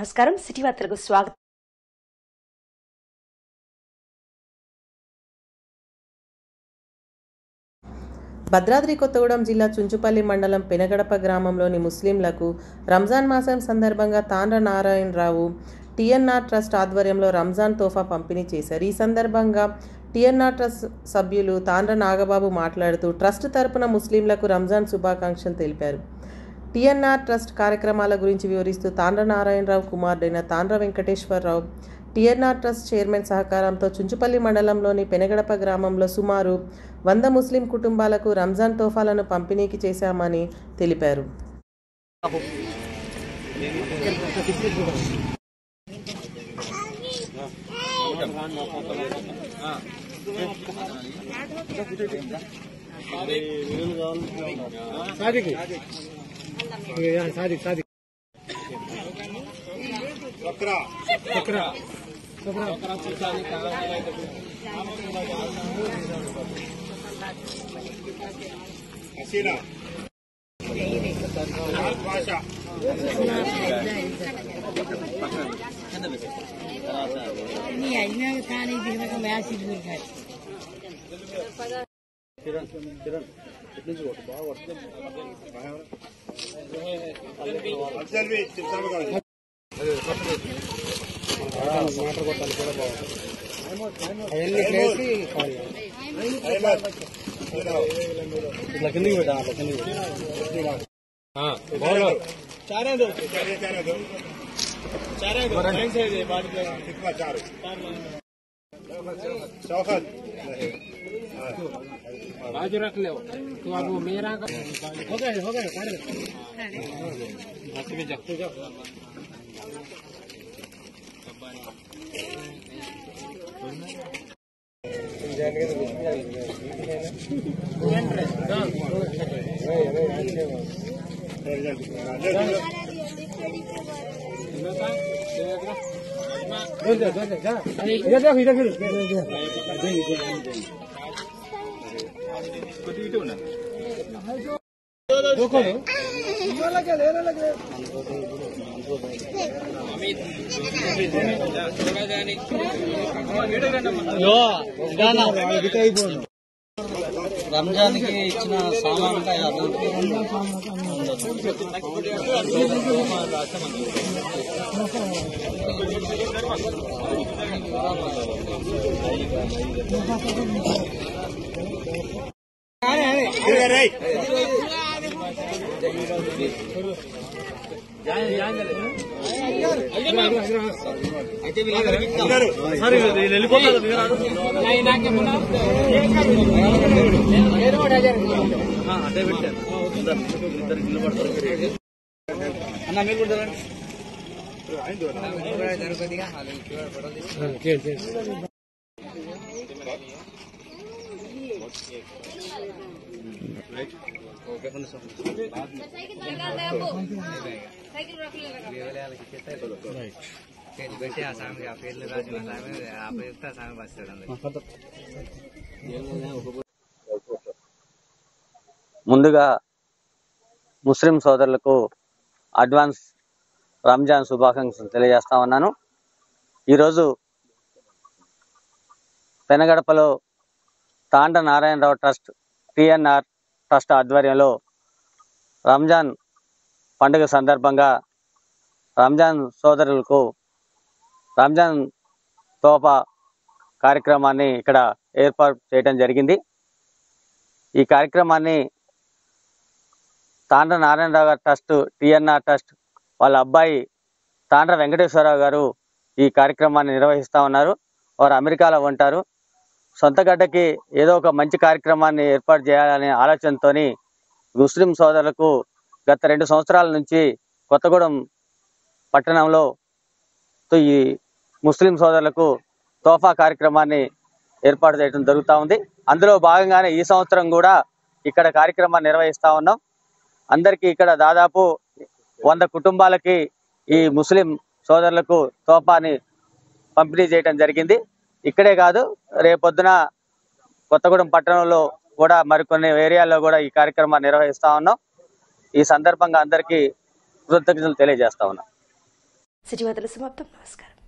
నమస్కారం. సిటీ వార్తలకు స్వాగతం. భద్రాద్రి కొత్తగూడెం జిల్లా చుంచుపల్లి మండలం పెనగడప గ్రామంలోని ముస్లింలకు రంజాన్ మాసం సందర్భంగా తాండ్ర నారాయణరావు టీఎన్ఆర్ ట్రస్ట్ ఆధ్వర్యంలో రంజాన్ తోఫా పంపిణీ చేశారు. ఈ సందర్భంగా టీఎన్ఆర్ ట్రస్ట్ సభ్యులు తాండ్ర నాగబాబు మాట్లాడుతూ ట్రస్ట్ తరపున ముస్లింలకు రంజాన్ శుభాకాంక్షలు తెలిపారు. టీఎన్ఆర్ ట్రస్ట్ కార్యక్రమాల గురించి వివరిస్తూ తాండ్ర నారాయణరావు కుమారుడైన తాండ్ర వెంకటేశ్వరరావు టీఎన్ఆర్ ట్రస్ట్ చైర్మన్ సహకారంతో చుంచుపల్లి మండలంలోని పెనగడప గ్రామంలో సుమారు 100 ముస్లిం కుటుంబాలకు రంజాన్ తోఫాలను పంపిణీకి చేశామని తెలిపారు. बाजू रख ले तो अब मेरा हो गए రంజాన్ కి ఇచ్చిన సామాన్ అదే పెట్టారు ఇద్దరు ఇల్లు పడతారు అన్న మీరు కూడా ముందుగా ముస్లిం సోదరులకు అడ్వాన్స్ రంజాన్ శుభాకాంక్షలు తెలియజేస్తా ఉన్నాను. ఈరోజు పెనగడపలో తాండ్ర నారాయణరావు ట్రస్ట్ టీఎన్ఆర్ ట్రస్ట్ ఆధ్వర్యంలో రంజాన్ పండుగ సందర్భంగా రంజాన్ సోదరులకు రంజాన్ తోఫా కార్యక్రమాన్ని ఇక్కడ ఏర్పాటు చేయడం జరిగింది. ఈ కార్యక్రమాన్ని తాండ్ర నారాయణరావు గారి ట్రస్ట్ టీఎన్ఆర్ ట్రస్ట్ వాళ్ళ అబ్బాయి తాండ్ర వెంకటేశ్వరరావు గారు ఈ కార్యక్రమాన్ని నిర్వహిస్తూ ఉన్నారు. వారు అమెరికాలో ఉంటారు. సొంత గడ్డకి ఏదో ఒక మంచి కార్యక్రమాన్ని ఏర్పాటు చేయాలనే ఆలోచనతో ముస్లిం సోదరులకు గత 2 సంవత్సరాల నుంచి కొత్తగూడెం పట్టణంలో ఈ ముస్లిం సోదరులకు తోఫా కార్యక్రమాన్ని ఏర్పాటు చేయడం జరుగుతూ ఉంది. అందులో భాగంగానే ఈ సంవత్సరం కూడా ఇక్కడ కార్యక్రమాన్ని నిర్వహిస్తూ ఉన్నాం. అందరికీ ఇక్కడ దాదాపు 100 కుటుంబాలకి ఈ ముస్లిం సోదరులకు తోఫాని పంపిణీ చేయడం జరిగింది. ఇక్కడే కాదు, రేపొద్దున కొత్తగూడెం పట్టణంలో కూడా మరికొన్ని ఏరియాల్లో కూడా ఈ కార్యక్రమాన్ని నిర్వహిస్తా ఉన్నాం. ఈ సందర్భంగా అందరికీ కృతజ్ఞతలు తెలియజేస్తా ఉన్నాం. సజీవతల సమాప్తం. నమస్కారం.